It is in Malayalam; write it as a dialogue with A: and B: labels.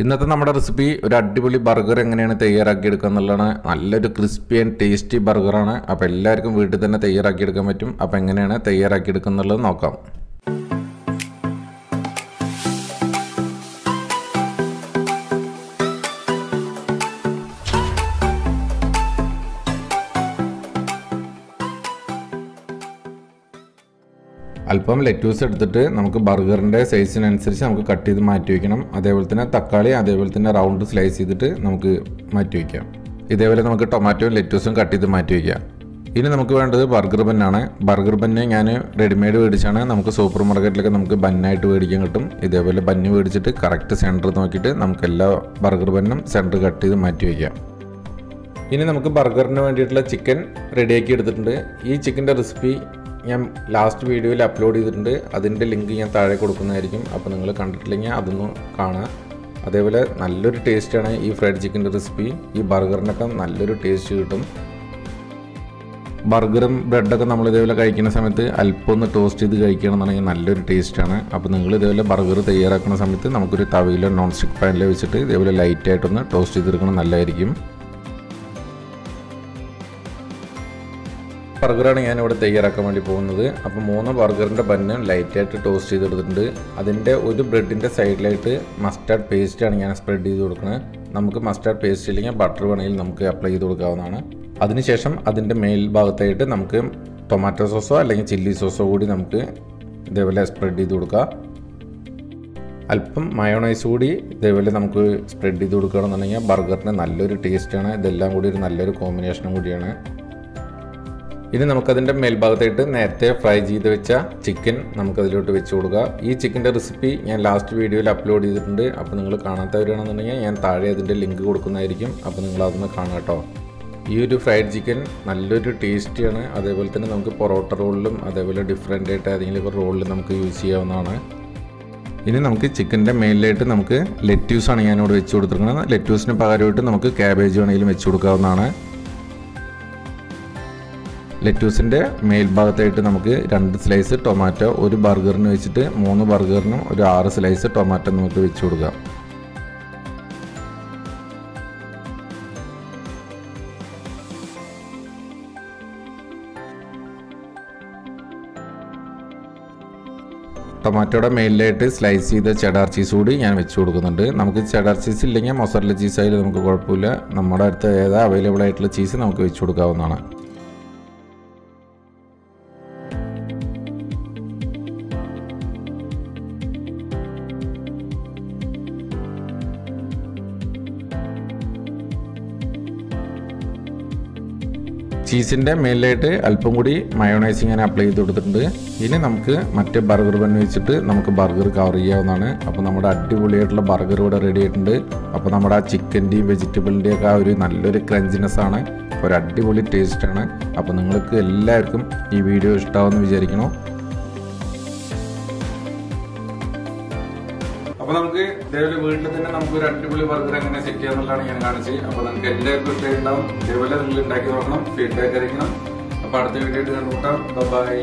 A: ഇന്നത്തെ നമ്മുടെ റെസിപ്പി ഒരു അടിപൊളി ബർഗർ എങ്ങനെയാണ് തയ്യാറാക്കി എടുക്കുക എന്നുള്ളതാണ്. നല്ലൊരു ക്രിസ്പി ആൻഡ് ടേസ്റ്റി ബർഗറാണ്. അപ്പോൾ എല്ലാവർക്കും വീട്ടിൽ തന്നെ തയ്യാറാക്കി എടുക്കാൻ പറ്റും. അപ്പോൾ എങ്ങനെയാണ് തയ്യാറാക്കി എടുക്കുക എന്നുള്ളത് നോക്കാം. അല്പം ലെറ്റ്യൂസ് എടുത്തിട്ട് നമുക്ക് ബർഗറിൻ്റെ സൈസിനനുസരിച്ച് നമുക്ക് കട്ട് ചെയ്ത് മാറ്റി വയ്ക്കണം. അതേപോലെ തന്നെ തക്കാളി അതേപോലെ തന്നെ റൗണ്ട് സ്ലൈസ് ചെയ്തിട്ട് നമുക്ക് മാറ്റി വയ്ക്കാം. ഇതേപോലെ നമുക്ക് ടൊമാറ്റോയും ലെറ്റ്യൂസും കട്ട് ചെയ്ത് മാറ്റി വയ്ക്കാം. ഇനി നമുക്ക് വേണ്ടത് ബർഗർ ബന്നാണ്. ബർഗർ ബന്ന് ഞാൻ റെഡിമെയ്ഡ് മേടിച്ചാണ്. നമുക്ക് സൂപ്പർ മാർക്കറ്റിലൊക്കെ നമുക്ക് ബന്നായിട്ട് മേടിക്കാൻ കിട്ടും. ഇതേപോലെ ബന്ന് മേടിച്ചിട്ട് കറക്റ്റ് സെൻറ്റർ നോക്കിയിട്ട് നമുക്ക് എല്ലാ ബർഗർ ബന്നും സെൻറ്റർ കട്ട് ചെയ്ത് മാറ്റി വയ്ക്കാം. ഇനി നമുക്ക് ബർഗറിന് വേണ്ടിയിട്ടുള്ള ചിക്കൻ റെഡിയാക്കി എടുത്തിട്ടുണ്ട്. ഈ ചിക്കൻ്റെ റെസിപ്പി ഞാൻ ലാസ്റ്റ് വീഡിയോയിൽ അപ്ലോഡ് ചെയ്തിട്ടുണ്ട്. അതിൻ്റെ ലിങ്ക് ഞാൻ താഴെ കൊടുക്കുന്നതായിരിക്കും. അപ്പോൾ നിങ്ങൾ കണ്ടിട്ടില്ലെങ്കിൽ അതൊന്ന് കാണുക. അതേപോലെ നല്ലൊരു ടേസ്റ്റാണ് ഈ ഫ്രൈഡ് ചിക്കൻ്റെ റെസിപ്പി. ഈ ബർഗറിനൊക്കെ നല്ലൊരു ടേസ്റ്റ് കിട്ടും. ബർഗറും ബ്രെഡൊക്കെ നമ്മൾ ഇതേപോലെ കഴിക്കുന്ന സമയത്ത് അല്പം ഒന്ന് ടോസ്റ്റ് ചെയ്ത് കഴിക്കുകയാണെന്നുണ്ടെങ്കിൽ നല്ലൊരു ടേസ്റ്റാണ്. അപ്പോൾ നിങ്ങൾ ഇതേപോലെ ബർഗർ തയ്യാറാക്കുന്ന സമയത്ത് നമുക്കൊരു തവയിലോ നോൺ സ്റ്റിക്ക് പാനിലോ വെച്ചിട്ട് ഇതേപോലെ ലൈറ്റായിട്ടൊന്ന് ടോസ്റ്റ് ചെയ്തെടുക്കണം, നല്ലതായിരിക്കും. ബർഗറാണ് ഞാനിവിടെ തയ്യാറാക്കാൻ വേണ്ടി പോകുന്നത്. അപ്പോൾ 3 ബർഗറിൻ്റെ ബന്ന് ലൈറ്റായിട്ട് ടോസ്റ്റ് ചെയ്തെടുത്തിട്ടുണ്ട്. അതിൻ്റെ ഒരു ബ്രെഡിൻ്റെ സൈഡിലായിട്ട് മസ്റ്റാർഡ് പേസ്റ്റാണ് ഞാൻ സ്പ്രെഡ് ചെയ്ത് കൊടുക്കുന്നത്. നമുക്ക് മസ്റ്റാർഡ് പേസ്റ്റ് ഇല്ലെങ്കിൽ ബട്ടർ വേണമെങ്കിൽ നമുക്ക് അപ്ലൈ ചെയ്ത് കൊടുക്കാവുന്നതാണ്. അതിനുശേഷം അതിൻ്റെ മേൽഭാഗത്തായിട്ട് നമുക്ക് ടൊമാറ്റോ സോസോ അല്ലെങ്കിൽ ചില്ലി സോസോ കൂടി നമുക്ക് ഇതേപോലെ സ്പ്രെഡ് ചെയ്ത് കൊടുക്കാം. അല്പം മയോണൈസ് കൂടി ഇതേപോലെ നമുക്ക് സ്പ്രെഡ് ചെയ്ത് കൊടുക്കുകയാണെന്നുണ്ടെങ്കിൽ ബർഗറിന് നല്ലൊരു ടേസ്റ്റാണ്. ഇതെല്ലാം കൂടി ഒരു നല്ലൊരു കോമ്പിനേഷനും കൂടിയാണ്. ഇനി നമുക്കതിൻ്റെ മേൽഭാഗത്തായിട്ട് നേരത്തെ ഫ്രൈ ചെയ്ത് വെച്ച ചിക്കൻ നമുക്കതിലോട്ട് വെച്ച് കൊടുക്കുക. ഈ ചിക്കൻ്റെ റെസിപ്പി ഞാൻ ലാസ്റ്റ് വീഡിയോയിൽ അപ്ലോഡ് ചെയ്തിട്ടുണ്ട്. അപ്പോൾ നിങ്ങൾ കാണാത്തവരാണെന്നുണ്ടെങ്കിൽ ഞാൻ താഴെ അതിൻ്റെ ലിങ്ക് കൊടുക്കുന്നതായിരിക്കും. അപ്പോൾ നിങ്ങൾ അതൊന്ന് കാണാം കേട്ടോ. ഈ ഒരു ഫ്രൈഡ് ചിക്കൻ നല്ലൊരു ടേസ്റ്റിയാണ്. അതേപോലെ തന്നെ നമുക്ക് പൊറോട്ട റോളിലും അതേപോലെ ഡിഫറെൻ്റ് ആയിട്ട് ഏതെങ്കിലും ഒരു റോളിൽ നമുക്ക് യൂസ് ചെയ്യാവുന്നതാണ്. ഇനി നമുക്ക് ചിക്കൻ്റെ മേലിലായിട്ട് നമുക്ക് ലെറ്റ്യൂസാണ് ഞാനിവിടെ വെച്ച് കൊടുത്തിരിക്കുന്നത്. ലെറ്റ്യൂസിന് പകരമായിട്ട് നമുക്ക് ക്യാബേജ് വേണമെങ്കിലും വെച്ച് കൊടുക്കാവുന്നതാണ്. ലെറ്റ്യൂസിൻ്റെ മേൽഭാഗത്തായിട്ട് നമുക്ക് 2 സ്ലൈസ് ടൊമാറ്റോ, ഒരു ബർഗറിന് വെച്ചിട്ട് 3 ബർഗറിനും ഒരു 6 സ്ലൈസ് ടൊമാറ്റോ നമുക്ക് വെച്ച് കൊടുക്കാം. ടൊമാറ്റോയുടെ മേലിലായിട്ട് സ്ലൈസ് ചെയ്ത ചെഡാർ ചീസ് കൂടി ഞാൻ വെച്ച് കൊടുക്കുന്നുണ്ട്. നമുക്ക് ചെഡാർ ചീസ് ഇല്ലെങ്കിൽ മൊസറല്ല ചീസായാലും നമുക്ക് കുഴപ്പമില്ല. നമ്മുടെ അടുത്ത് ഏതാ അവൈലബിൾ ആയിട്ടുള്ള ചീസ് നമുക്ക് വെച്ച് കൊടുക്കാവുന്നതാണ്. ചീസിൻ്റെ മേലിലായിട്ട് അല്പം കൂടി മയോണൈസ് ഞാൻ അപ്ലൈ ചെയ്ത് കൊടുത്തിട്ടുണ്ട്. ഇനി നമുക്ക് മറ്റേ ബർഗർ ബന്ന് വെച്ചിട്ട് നമുക്ക് ബർഗർ കവർ ചെയ്യാവുന്നതാണ്. അപ്പോൾ നമ്മുടെ അടിപൊളിയായിട്ടുള്ള ബർഗർ ഇവിടെ റെഡി ആയിട്ടുണ്ട്. അപ്പോൾ നമ്മുടെ ആ ചിക്കൻ്റെയും വെജിറ്റബിളിൻ്റെയും ഒക്കെ ആ ഒരു നല്ലൊരു ക്രഞ്ചിനെസ് ആണ്, ഒരു അടിപൊളി ടേസ്റ്റാണ്. അപ്പോൾ നിങ്ങൾക്ക് എല്ലാവർക്കും ഈ വീഡിയോ ഇഷ്ടമാവുമെന്ന് വിചാരിക്കണം. അപ്പോൾ നമുക്ക് ഇതേപോലെ വീട്ടിൽ തന്നെ നമുക്ക് ഒരു അടിപൊളി ബർഗർ എങ്ങനെ സെറ്റ് ചെയ്യാന്നുള്ളതാണ് ഞാൻ കാണിച്ചത്. അപ്പോൾ നിങ്ങൾക്ക് എല്ലാവർക്കും ഇഷ്ടമുണ്ടാവും. ഇതേപോലെ നിങ്ങൾ ഉണ്ടാക്കി നോക്കണം, ഫീഡ്ബാക്ക് അറിയിക്കണം. അപ്പോൾ അടുത്ത വീഡിയോ ആയിട്ട് കണ്ടുമുട്ടാം. ബൈ.